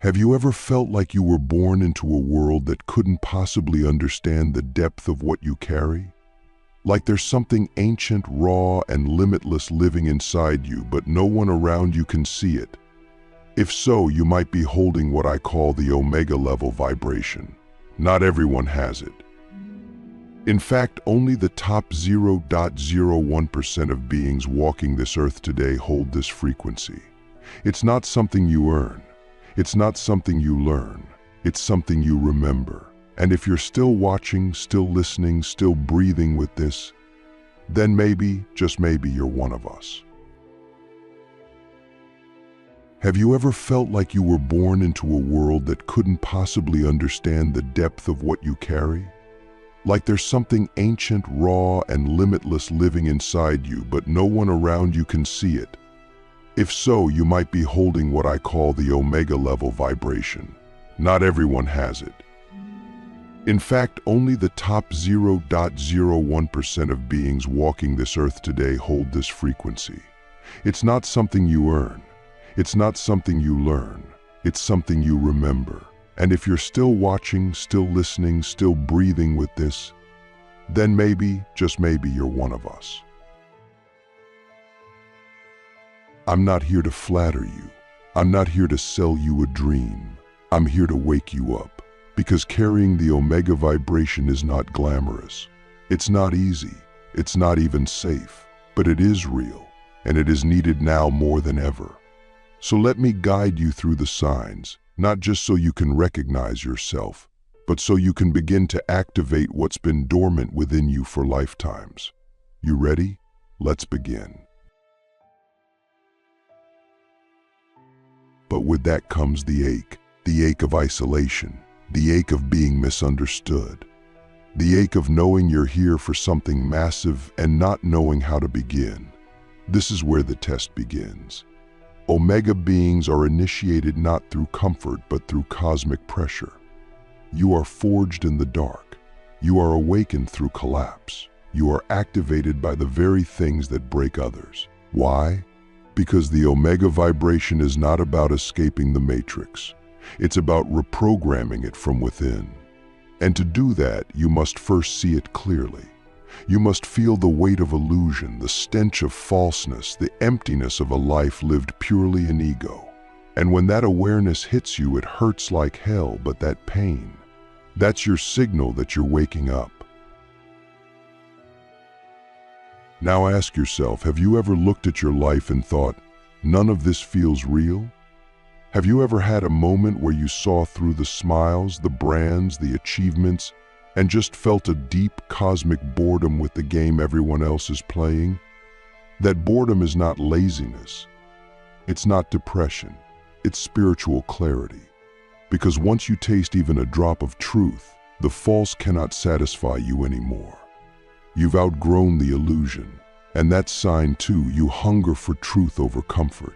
Have you ever felt like you were born into a world that couldn't possibly understand the depth of what you carry? Like there's something ancient, raw, and limitless living inside you, but no one around you can see it? If so, you might be holding what I call the Omega level vibration. Not everyone has it. In fact, only the top 0.01% of beings walking this earth today hold this frequency. It's not something you earn. It's not something you learn. It's something you remember. And if you're still watching, still listening, still breathing with this, then maybe, just maybe, you're one of us. Have you ever felt like you were born into a world that couldn't possibly understand the depth of what you carry? Like there's something ancient, raw, and limitless living inside you, but no one around you can see it? If so, you might be holding what I call the Omega level vibration. Not everyone has it. In fact, only the top 0.01% of beings walking this earth today hold this frequency. It's not something you earn. It's not something you learn. It's something you remember. And if you're still watching, still listening, still breathing with this, then maybe, just maybe, you're one of us. I'm not here to flatter you. I'm not here to sell you a dream. I'm here to wake you up. Because carrying the Omega vibration is not glamorous. It's not easy. It's not even safe. But it is real, and it is needed now more than ever. So let me guide you through the signs, not just so you can recognize yourself, but so you can begin to activate what's been dormant within you for lifetimes. You ready? Let's begin. But with that comes the ache of isolation, the ache of being misunderstood, the ache of knowing you're here for something massive and not knowing how to begin. This is where the test begins. Omega beings are initiated not through comfort, but through cosmic pressure. You are forged in the dark. You are awakened through collapse. You are activated by the very things that break others. Why? Because the Omega vibration is not about escaping the matrix. It's about reprogramming it from within. And to do that, you must first see it clearly. You must feel the weight of illusion, the stench of falseness, the emptiness of a life lived purely in ego. And when that awareness hits you, it hurts like hell, but that pain, that's your signal that you're waking up. Now ask yourself, have you ever looked at your life and thought, none of this feels real? Have you ever had a moment where you saw through the smiles, the brands, the achievements, and just felt a deep cosmic boredom with the game everyone else is playing? That boredom is not laziness. It's not depression. It's spiritual clarity. Because once you taste even a drop of truth, the false cannot satisfy you anymore. You've outgrown the illusion, and that's sign too. You hunger for truth over comfort.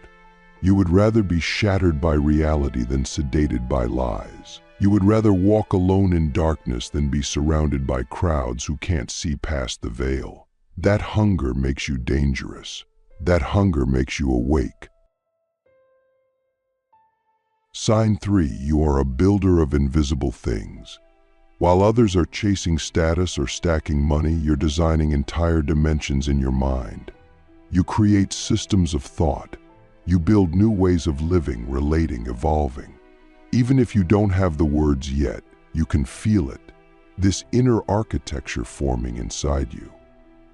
You would rather be shattered by reality than sedated by lies. You would rather walk alone in darkness than be surrounded by crowds who can't see past the veil. That hunger makes you dangerous. That hunger makes you awake. Sign 3, you are a builder of invisible things. While others are chasing status or stacking money, you're designing entire dimensions in your mind. You create systems of thought. You build new ways of living, relating, evolving. Even if you don't have the words yet, you can feel it. This inner architecture forming inside you.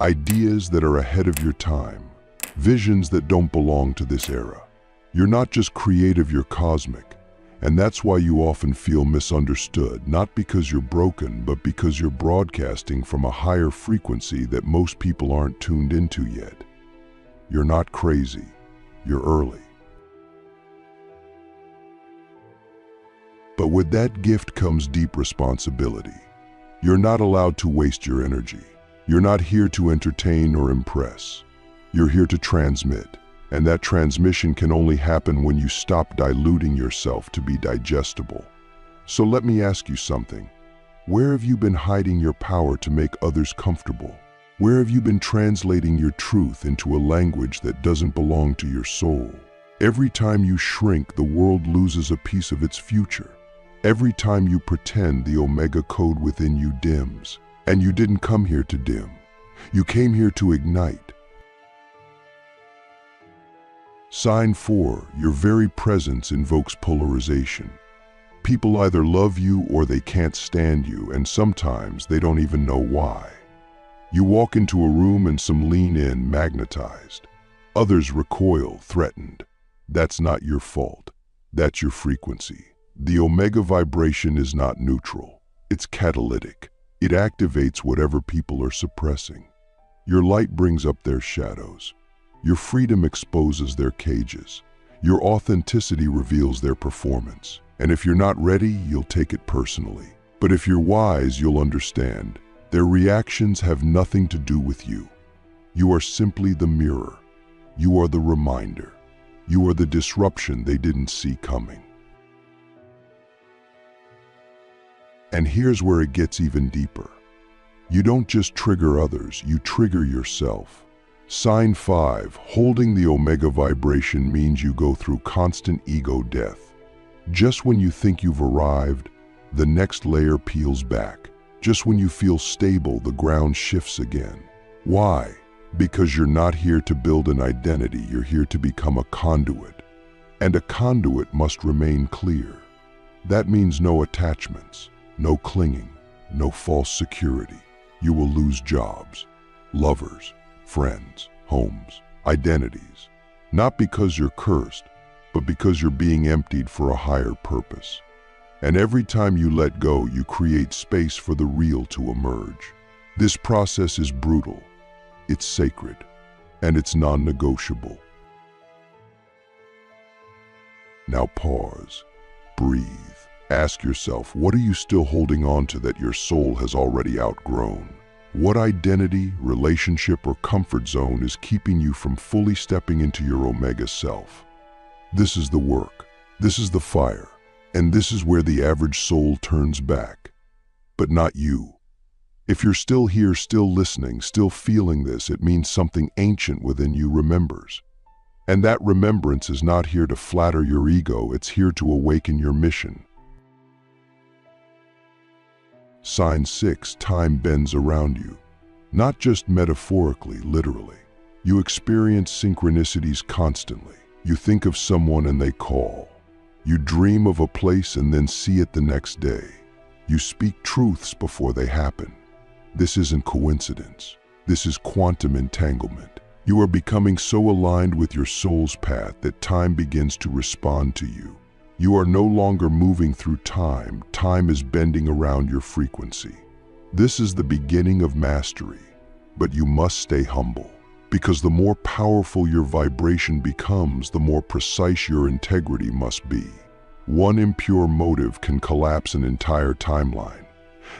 Ideas that are ahead of your time. Visions that don't belong to this era. You're not just creative, you're cosmic. And that's why you often feel misunderstood, not because you're broken, but because you're broadcasting from a higher frequency that most people aren't tuned into yet. You're not crazy. You're early. But with that gift comes deep responsibility. You're not allowed to waste your energy. You're not here to entertain or impress. You're here to transmit. And that transmission can only happen when you stop diluting yourself to be digestible. So let me ask you something. Where have you been hiding your power to make others comfortable? Where have you been translating your truth into a language that doesn't belong to your soul? Every time you shrink, the world loses a piece of its future. Every time you pretend, the Omega code within you dims. And you didn't come here to dim. You came here to ignite. Sign 4, your very presence invokes polarization. People either love you or they can't stand you, and sometimes they don't even know why. You walk into a room and some lean in, magnetized. Others recoil, threatened. That's not your fault. That's your frequency. The Omega vibration is not neutral. It's catalytic. It activates whatever people are suppressing. Your light brings up their shadows. Your freedom exposes their cages. Your authenticity reveals their performance. And if you're not ready, you'll take it personally. But if you're wise, you'll understand. Their reactions have nothing to do with you. You are simply the mirror. You are the reminder. You are the disruption they didn't see coming. And here's where it gets even deeper. You don't just trigger others, you trigger yourself. Sign 5, holding the Omega vibration means you go through constant ego death. Just when you think you've arrived, the next layer peels back. Just when you feel stable, the ground shifts again. Why? Because you're not here to build an identity, you're here to become a conduit. And a conduit must remain clear. That means no attachments, no clinging, no false security. You will lose jobs, lovers, friends, homes, identities. Not because you're cursed, but because you're being emptied for a higher purpose. And every time you let go, you create space for the real to emerge. This process is brutal. It's sacred, and it's non-negotiable. Now pause, breathe, ask yourself, what are you still holding on to that your soul has already outgrown? What identity, relationship, or comfort zone is keeping you from fully stepping into your Omega self? This is the work, this is the fire, and this is where the average soul turns back. But not you. If you're still here, still listening, still feeling this, it means something ancient within you remembers. And that remembrance is not here to flatter your ego, it's here to awaken your mission. Sign 6, time bends around you. Not just metaphorically, literally. You experience synchronicities constantly. You think of someone and they call. You dream of a place and then see it the next day. You speak truths before they happen. This isn't coincidence. This is quantum entanglement. You are becoming so aligned with your soul's path that time begins to respond to you. You are no longer moving through time. Time is bending around your frequency. This is the beginning of mastery, but you must stay humble, because the more powerful your vibration becomes, the more precise your integrity must be. One impure motive can collapse an entire timeline.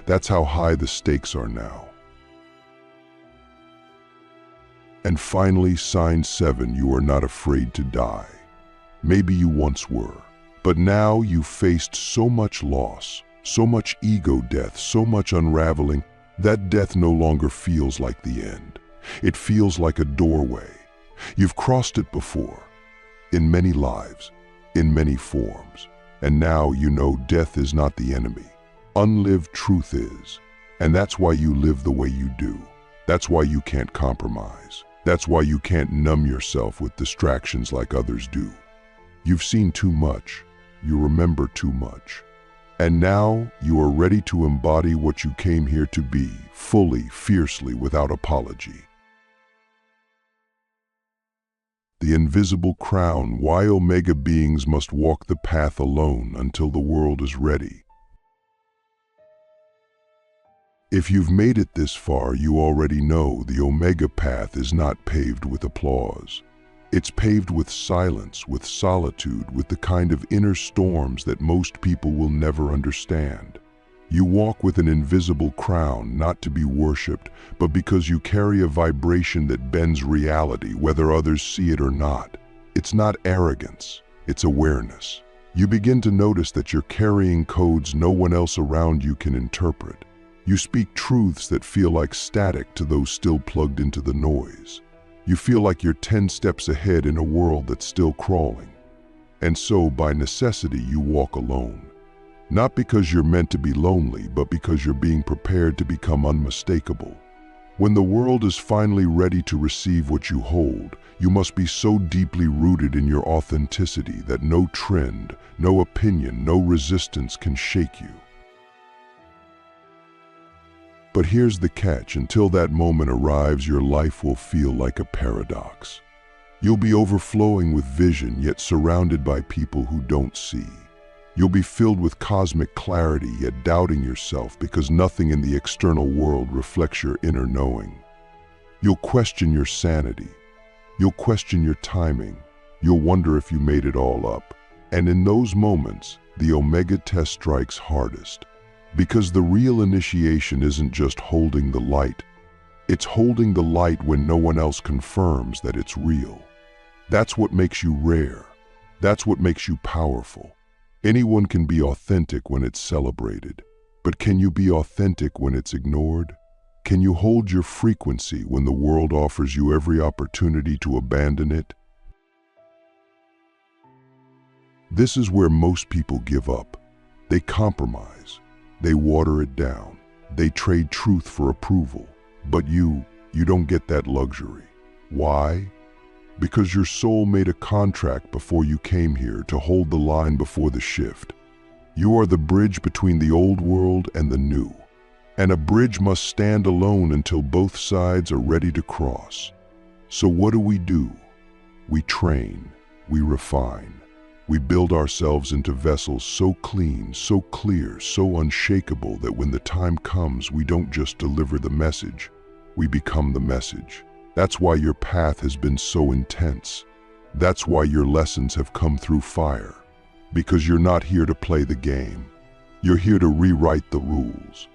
That's how high the stakes are now. And finally, sign 7, you are not afraid to die. Maybe you once were, but now you've faced so much loss, so much ego death, so much unraveling, that death no longer feels like the end. It feels like a doorway. You've crossed it before, in many lives, in many forms, and now you know death is not the enemy. Unlived truth is, and that's why you live the way you do. That's why you can't compromise. That's why you can't numb yourself with distractions like others do. You've seen too much. You remember too much. And now you are ready to embody what you came here to be, fully, fiercely, without apology. The invisible crown, why Omega beings must walk the path alone until the world is ready. If you've made it this far, you already know the Omega path is not paved with applause. It's paved with silence, with solitude, with the kind of inner storms that most people will never understand. You walk with an invisible crown, not to be worshipped, but because you carry a vibration that bends reality, whether others see it or not. It's not arrogance, it's awareness. You begin to notice that you're carrying codes no one else around you can interpret. You speak truths that feel like static to those still plugged into the noise. You feel like you're 10 steps ahead in a world that's still crawling. And so, by necessity, you walk alone. Not because you're meant to be lonely, but because you're being prepared to become unmistakable. When the world is finally ready to receive what you hold, you must be so deeply rooted in your authenticity that no trend, no opinion, no resistance can shake you. But here's the catch: until that moment arrives, your life will feel like a paradox. You'll be overflowing with vision, yet surrounded by people who don't see. You'll be filled with cosmic clarity, yet doubting yourself because nothing in the external world reflects your inner knowing. You'll question your sanity. You'll question your timing. You'll wonder if you made it all up. And in those moments, the Omega test strikes hardest. Because the real initiation isn't just holding the light. It's holding the light when no one else confirms that it's real. That's what makes you rare. That's what makes you powerful. Anyone can be authentic when it's celebrated, but can you be authentic when it's ignored? Can you hold your frequency when the world offers you every opportunity to abandon it? This is where most people give up. They compromise. They water it down. They trade truth for approval. But you don't get that luxury. Why? Because your soul made a contract before you came here to hold the line before the shift. You are the bridge between the old world and the new. And a bridge must stand alone until both sides are ready to cross. So what do? We train, we refine. We build ourselves into vessels so clean, so clear, so unshakable that when the time comes, we don't just deliver the message, we become the message. That's why your path has been so intense. That's why your lessons have come through fire. Because you're not here to play the game. You're here to rewrite the rules.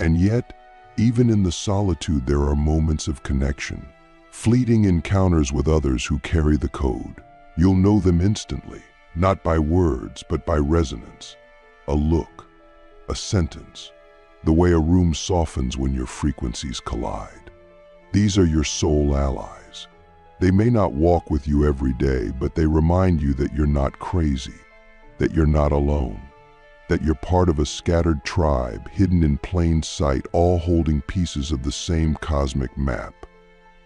And yet, even in the solitude, there are moments of connection. Fleeting encounters with others who carry the code. You'll know them instantly, not by words, but by resonance. A look, a sentence, the way a room softens when your frequencies collide. These are your soul allies. They may not walk with you every day, but they remind you that you're not crazy, that you're not alone, that you're part of a scattered tribe hidden in plain sight, all holding pieces of the same cosmic map.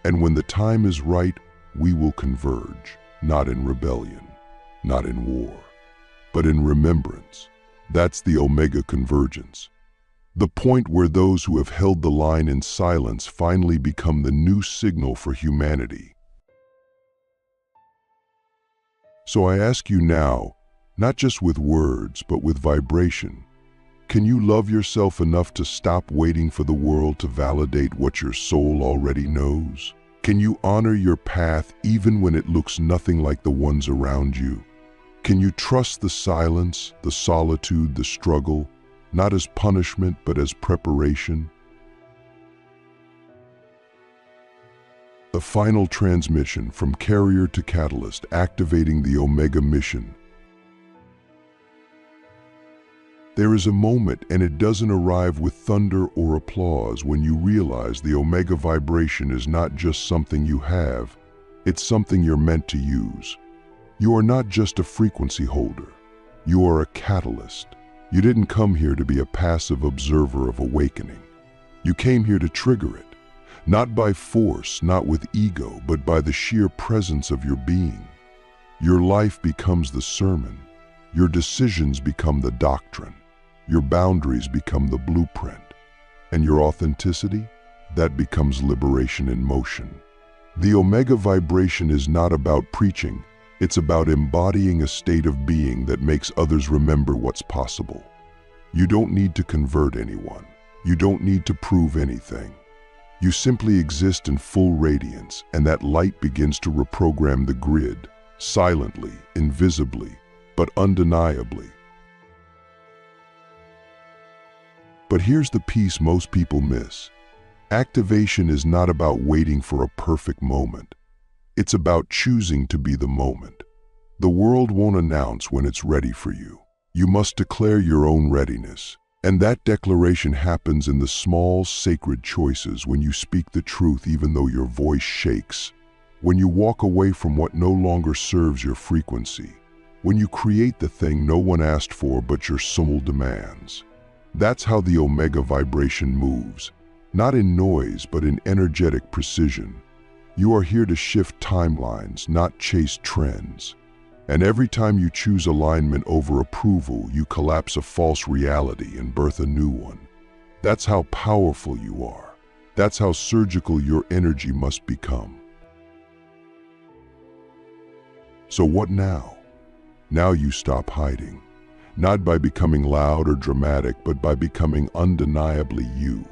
And when the time is right, we will converge, not in rebellion, not in war, but in remembrance. That's the Omega convergence. The point where those who have held the line in silence finally become the new signal for humanity. So I ask you now, not just with words, but with vibration, can you love yourself enough to stop waiting for the world to validate what your soul already knows? Can you honor your path even when it looks nothing like the ones around you? Can you trust the silence, the solitude, the struggle, not as punishment, but as preparation? The final transmission from carrier to catalyst, activating the Omega mission. There is a moment, and it doesn't arrive with thunder or applause, when you realize the Omega vibration is not just something you have, it's something you're meant to use. You are not just a frequency holder. You are a catalyst. You didn't come here to be a passive observer of awakening. You came here to trigger it, not by force, not with ego, but by the sheer presence of your being. Your life becomes the sermon. Your decisions become the doctrine. Your boundaries become the blueprint. And your authenticity, that becomes liberation in motion. The Omega vibration is not about preaching. It's about embodying a state of being that makes others remember what's possible. You don't need to convert anyone. You don't need to prove anything. You simply exist in full radiance, and that light begins to reprogram the grid, silently, invisibly, but undeniably. But here's the piece most people miss. Activation is not about waiting for a perfect moment. It's about choosing to be the moment. The world won't announce when it's ready for you. You must declare your own readiness. And that declaration happens in the small, sacred choices, when you speak the truth even though your voice shakes, when you walk away from what no longer serves your frequency, when you create the thing no one asked for but your soul demands. That's how the Omega vibration moves, not in noise but in energetic precision. You are here to shift timelines, not chase trends. And every time you choose alignment over approval, you collapse a false reality and birth a new one. That's how powerful you are. That's how surgical your energy must become. So what now? Now you stop hiding, not by becoming loud or dramatic, but by becoming undeniably you.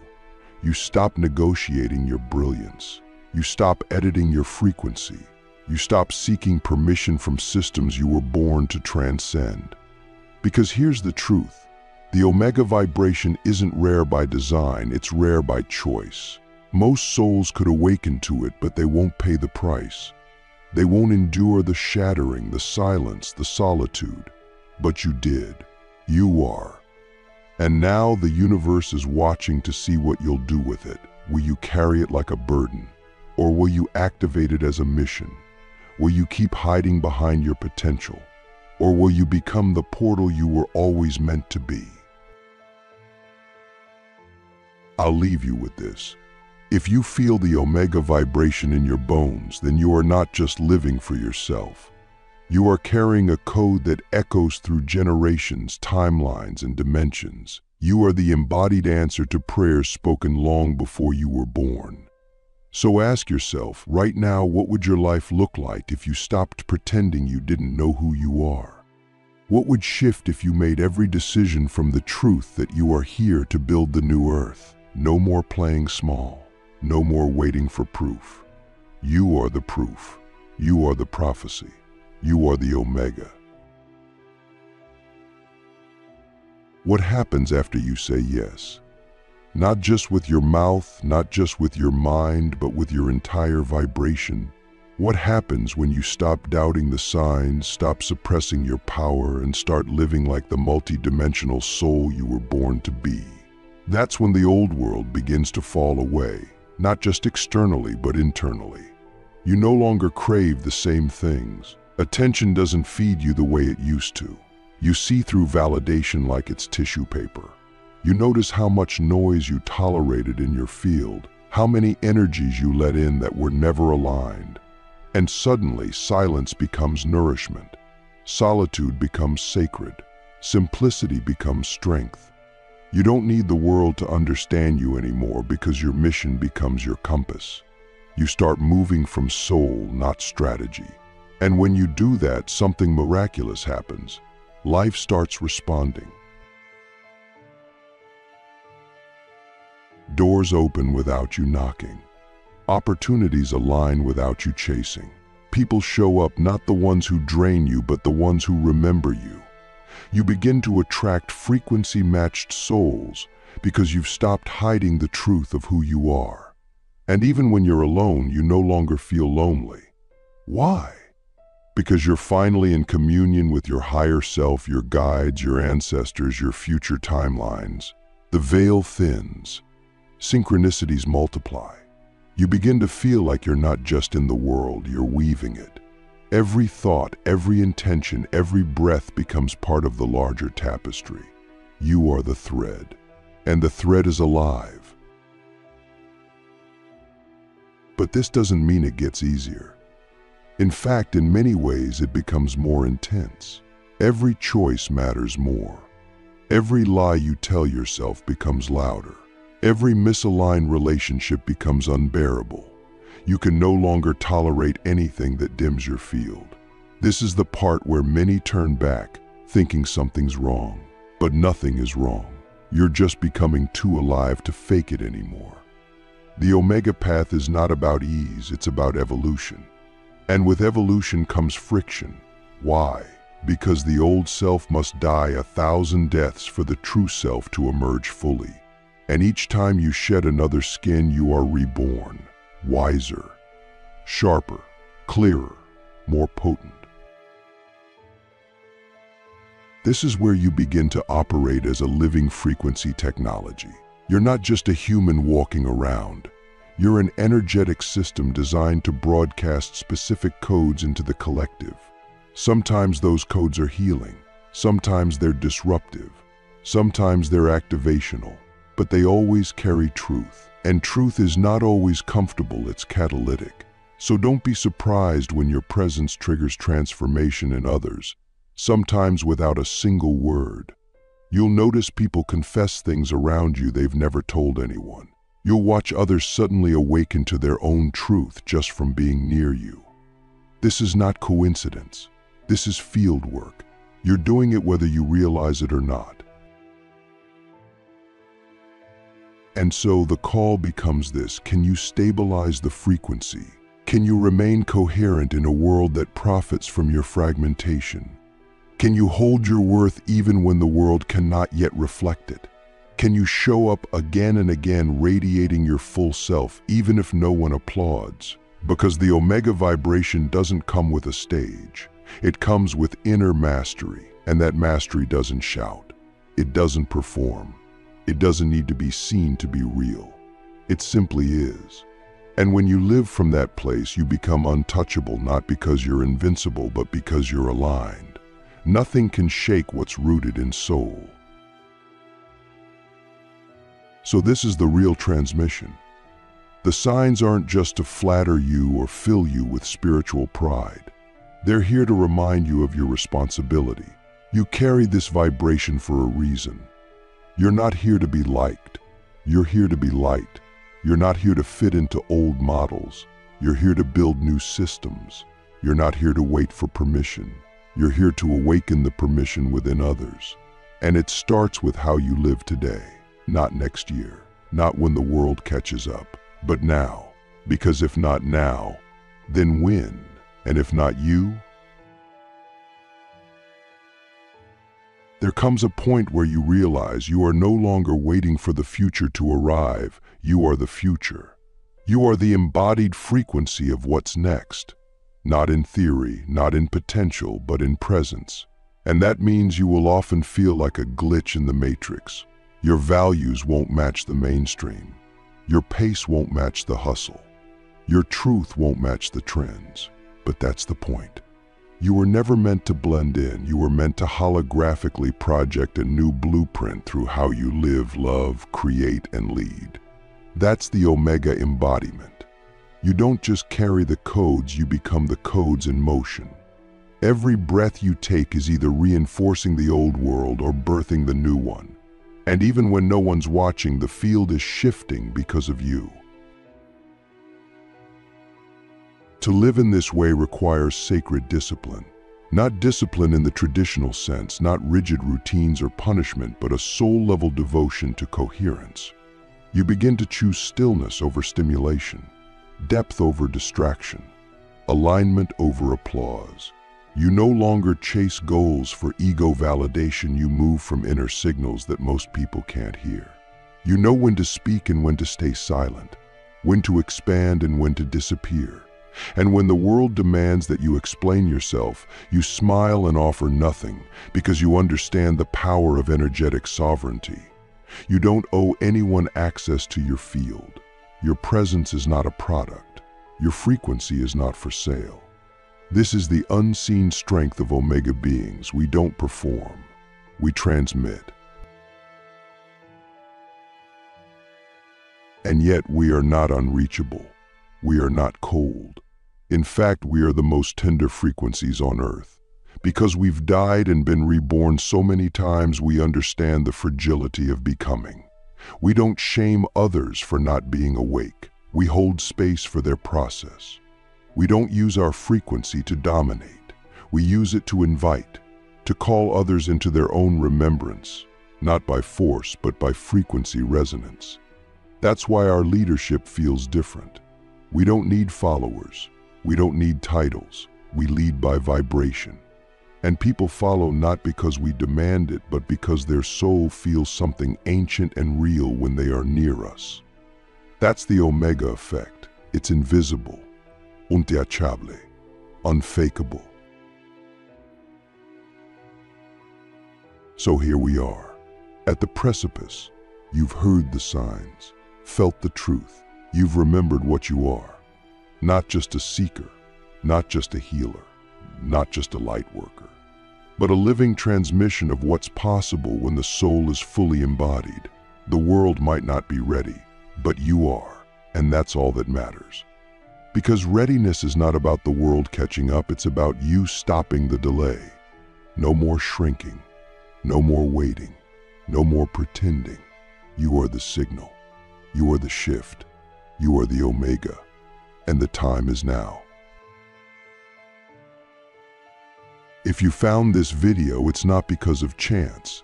You stop negotiating your brilliance. You stop editing your frequency. You stop seeking permission from systems you were born to transcend. Because here's the truth. The Omega vibration isn't rare by design, it's rare by choice. Most souls could awaken to it, but they won't pay the price. They won't endure the shattering, the silence, the solitude. But you did. You are. And now the universe is watching to see what you'll do with it. Will you carry it like a burden? Or will you activate it as a mission? Will you keep hiding behind your potential? Or will you become the portal you were always meant to be? I'll leave you with this. If you feel the Omega vibration in your bones, then you are not just living for yourself. You are carrying a code that echoes through generations, timelines, and dimensions. You are the embodied answer to prayers spoken long before you were born. So ask yourself, right now, what would your life look like if you stopped pretending you didn't know who you are? What would shift if you made every decision from the truth that you are here to build the new earth? No more playing small. No more waiting for proof. You are the proof. You are the prophecy. You are the Omega. What happens after you say yes? Not just with your mouth, not just with your mind, but with your entire vibration. What happens when you stop doubting the signs, stop suppressing your power, and start living like the multi-dimensional soul you were born to be? That's when the old world begins to fall away, not just externally, but internally. You no longer crave the same things. Attention doesn't feed you the way it used to. You see through validation like it's tissue paper. You notice how much noise you tolerated in your field, how many energies you let in that were never aligned. And suddenly, silence becomes nourishment. Solitude becomes sacred. Simplicity becomes strength. You don't need the world to understand you anymore, because your mission becomes your compass. You start moving from soul, not strategy. And when you do that, something miraculous happens. Life starts responding. Doors open without you knocking. Opportunities align without you chasing. People show up, not the ones who drain you, but the ones who remember you. You begin to attract frequency-matched souls because you've stopped hiding the truth of who you are. And even when you're alone, you no longer feel lonely. Why? Because you're finally in communion with your higher self, your guides, your ancestors, your future timelines. The veil thins. Synchronicities multiply. You begin to feel like you're not just in the world, you're weaving it. Every thought, every intention, every breath becomes part of the larger tapestry. You are the thread, and the thread is alive. But this doesn't mean it gets easier. In fact, in many ways, it becomes more intense. Every choice matters more. Every lie you tell yourself becomes louder. Every misaligned relationship becomes unbearable. You can no longer tolerate anything that dims your field. This is the part where many turn back, thinking something's wrong. But nothing is wrong. You're just becoming too alive to fake it anymore. The Omega path is not about ease, it's about evolution. And with evolution comes friction. Why? Because the old self must die 1,000 deaths for the true self to emerge fully. And each time you shed another skin, you are reborn, wiser, sharper, clearer, more potent. This is where you begin to operate as a living frequency technology. You're not just a human walking around. You're an energetic system designed to broadcast specific codes into the collective. Sometimes those codes are healing. Sometimes they're disruptive. Sometimes they're activational. But they always carry truth. And truth is not always comfortable, it's catalytic. So don't be surprised when your presence triggers transformation in others, sometimes without a single word. You'll notice people confess things around you they've never told anyone. You'll watch others suddenly awaken to their own truth just from being near you. This is not coincidence. This is field work. You're doing it whether you realize it or not. And so the call becomes this: can you stabilize the frequency? Can you remain coherent in a world that profits from your fragmentation? Can you hold your worth even when the world cannot yet reflect it? Can you show up again and again radiating your full self even if no one applauds? Because the Omega vibration doesn't come with a stage. It comes with inner mastery, and that mastery doesn't shout. It doesn't perform. It doesn't need to be seen to be real. It simply is. And when you live from that place, you become untouchable, not because you're invincible, but because you're aligned. Nothing can shake what's rooted in soul. So this is the real transmission. The signs aren't just to flatter you or fill you with spiritual pride. They're here to remind you of your responsibility. You carry this vibration for a reason. You're not here to be liked. You're here to be light. You're not here to fit into old models. You're here to build new systems. You're not here to wait for permission. You're here to awaken the permission within others. And it starts with how you live today, not next year, not when the world catches up, but now. Because if not now, then when? And if not you? There comes a point where you realize you are no longer waiting for the future to arrive. You are the future. You are the embodied frequency of what's next. Not in theory, not in potential, but in presence. And that means you will often feel like a glitch in the matrix. Your values won't match the mainstream. Your pace won't match the hustle. Your truth won't match the trends. But that's the point. You were never meant to blend in. You were meant to holographically project a new blueprint through how you live, love, create, and lead. That's the Omega embodiment. You don't just carry the codes, you become the codes in motion. Every breath you take is either reinforcing the old world or birthing the new one. And even when no one's watching, the field is shifting because of you. To live in this way requires sacred discipline. Not discipline in the traditional sense, not rigid routines or punishment, but a soul-level devotion to coherence. You begin to choose stillness over stimulation, depth over distraction, alignment over applause. You no longer chase goals for ego validation. You move from inner signals that most people can't hear. You know when to speak and when to stay silent, when to expand and when to disappear. And when the world demands that you explain yourself, you smile and offer nothing because you understand the power of energetic sovereignty. You don't owe anyone access to your field. Your presence is not a product. Your frequency is not for sale. This is the unseen strength of Omega beings. We don't perform. We transmit. And yet we are not unreachable. We are not cold. In fact, we are the most tender frequencies on earth. Because we've died and been reborn so many times, we understand the fragility of becoming. We don't shame others for not being awake. We hold space for their process. We don't use our frequency to dominate. We use it to invite, to call others into their own remembrance, not by force, but by frequency resonance. That's why our leadership feels different. We don't need followers. We don't need titles. We lead by vibration. And people follow not because we demand it, but because their soul feels something ancient and real when they are near us. That's the Omega effect. It's invisible, untouchable, unfakeable. So here we are, at the precipice. You've heard the signs, felt the truth. You've remembered what you are. Not just a seeker, not just a healer, not just a light worker, but a living transmission of what's possible when the soul is fully embodied. The world might not be ready, but you are, and that's all that matters. Because readiness is not about the world catching up, it's about you stopping the delay. No more shrinking, no more waiting, no more pretending. You are the signal, you are the shift, you are the Omega, and the time is now. If you found this video, it's not because of chance.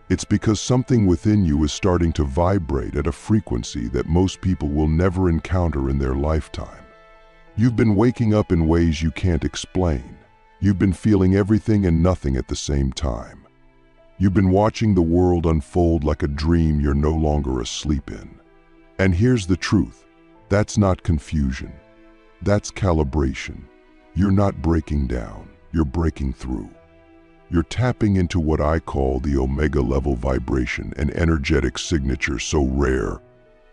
It's because something within you is starting to vibrate at a frequency that most people will never encounter in their lifetime. You've been waking up in ways you can't explain. You've been feeling everything and nothing at the same time. You've been watching the world unfold like a dream you're no longer asleep in. And here's the truth. That's not confusion. That's calibration. You're not breaking down. You're breaking through. You're tapping into what I call the Omega level vibration, an energetic signature so rare,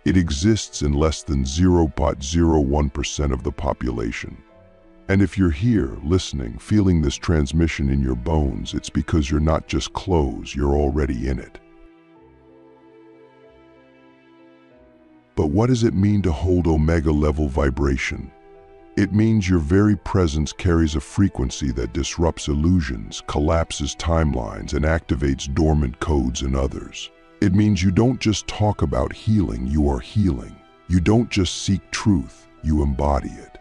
it exists in less than 0.01% of the population. And if you're here, listening, feeling this transmission in your bones, it's because you're not just close, you're already in it. But what does it mean to hold Omega level vibration? It means your very presence carries a frequency that disrupts illusions, collapses timelines, and activates dormant codes in others. It means you don't just talk about healing, you are healing. You don't just seek truth, you embody it.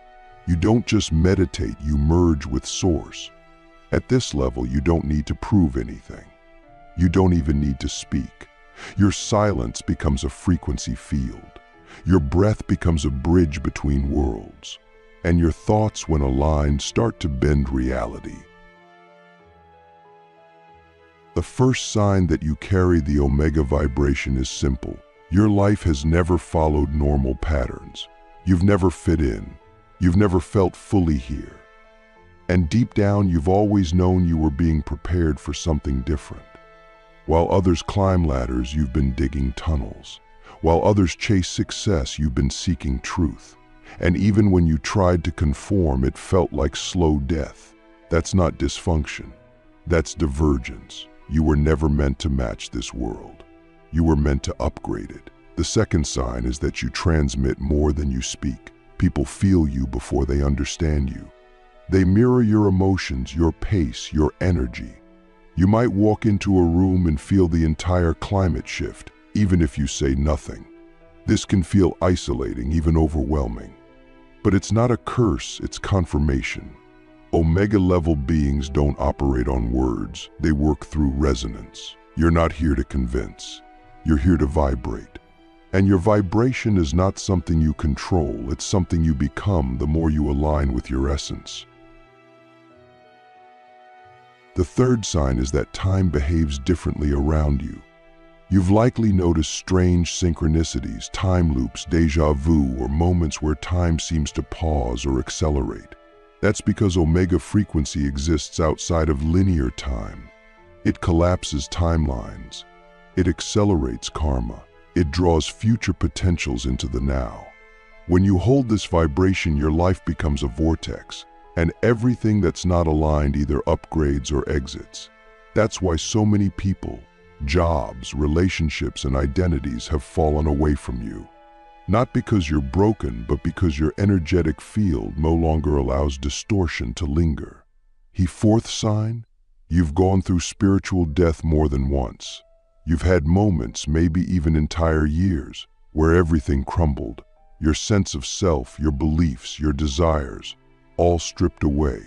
You don't just meditate, you merge with Source. At this level, you don't need to prove anything. You don't even need to speak. Your silence becomes a frequency field. Your breath becomes a bridge between worlds. And your thoughts, when aligned, start to bend reality. The first sign that you carry the Omega vibration is simple. Your life has never followed normal patterns. You've never fit in. You've never felt fully here. And deep down, you've always known you were being prepared for something different. While others climb ladders, you've been digging tunnels. While others chase success, you've been seeking truth. And even when you tried to conform, it felt like slow death. That's not dysfunction. That's divergence. You were never meant to match this world. You were meant to upgrade it. The second sign is that you transmit more than you speak. People feel you before they understand you. They mirror your emotions, your pace, your energy. You might walk into a room and feel the entire climate shift, even if you say nothing. This can feel isolating, even overwhelming. But it's not a curse, it's confirmation. Omega level beings don't operate on words, they work through resonance. You're not here to convince, you're here to vibrate. And your vibration is not something you control, it's something you become the more you align with your essence. The third sign is that time behaves differently around you. You've likely noticed strange synchronicities, time loops, deja vu, or moments where time seems to pause or accelerate. That's because Omega frequency exists outside of linear time. It collapses timelines. It accelerates karma. It draws future potentials into the now. When you hold this vibration, your life becomes a vortex, and everything that's not aligned either upgrades or exits. That's why so many people, jobs, relationships, and identities have fallen away from you. Not because you're broken, but because your energetic field no longer allows distortion to linger. Fourth sign, you've gone through spiritual death more than once. You've had moments, maybe even entire years, where everything crumbled. Your sense of self, your beliefs, your desires, all stripped away.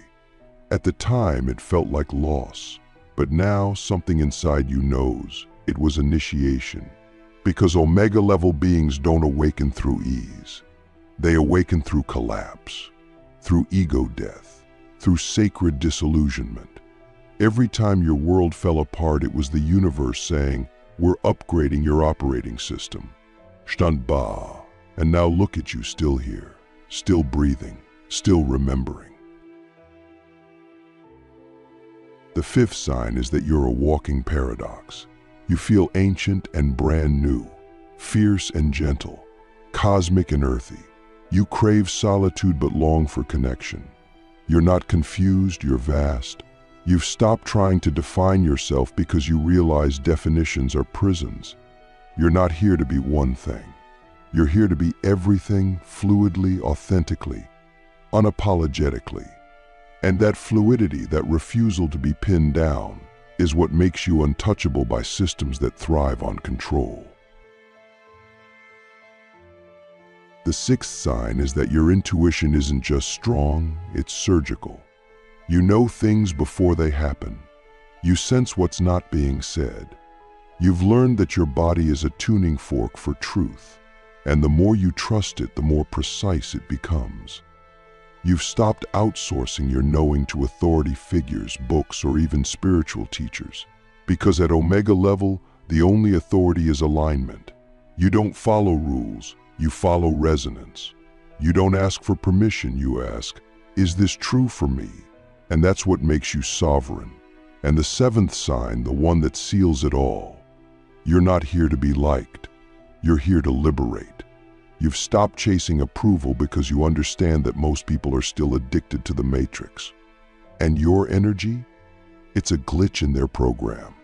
At the time, it felt like loss. But now, something inside you knows it was initiation. Because Omega level beings don't awaken through ease. They awaken through collapse, through ego death, through sacred disillusionment. Every time your world fell apart, it was the universe saying, "We're upgrading your operating system. Stand by." And now look at you, still here, still breathing, still remembering. The fifth sign is that you're a walking paradox. You feel ancient and brand new, fierce and gentle, cosmic and earthy. You crave solitude but long for connection. You're not confused, you're vast. You've stopped trying to define yourself because you realize definitions are prisons. You're not here to be one thing. You're here to be everything, fluidly, authentically, unapologetically. And that fluidity, that refusal to be pinned down, is what makes you untouchable by systems that thrive on control. The sixth sign is that your intuition isn't just strong, it's surgical. You know things before they happen. You sense what's not being said. You've learned that your body is a tuning fork for truth, and the more you trust it, the more precise it becomes. You've stopped outsourcing your knowing to authority figures, books, or even spiritual teachers, because at Omega level, the only authority is alignment. You don't follow rules, you follow resonance. You don't ask for permission, you ask, is this true for me? And that's what makes you sovereign. And the seventh sign, the one that seals it all, you're not here to be liked. You're here to liberate. You've stopped chasing approval because you understand that most people are still addicted to the matrix. And your energy? It's a glitch in their program.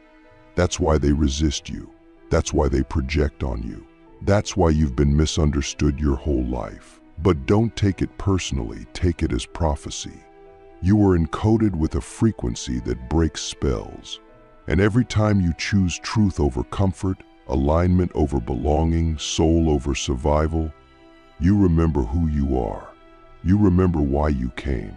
That's why they resist you. That's why they project on you. That's why you've been misunderstood your whole life. But don't take it personally, take it as prophecy. You are encoded with a frequency that breaks spells. And every time you choose truth over comfort, alignment over belonging, soul over survival, you remember who you are. You remember why you came.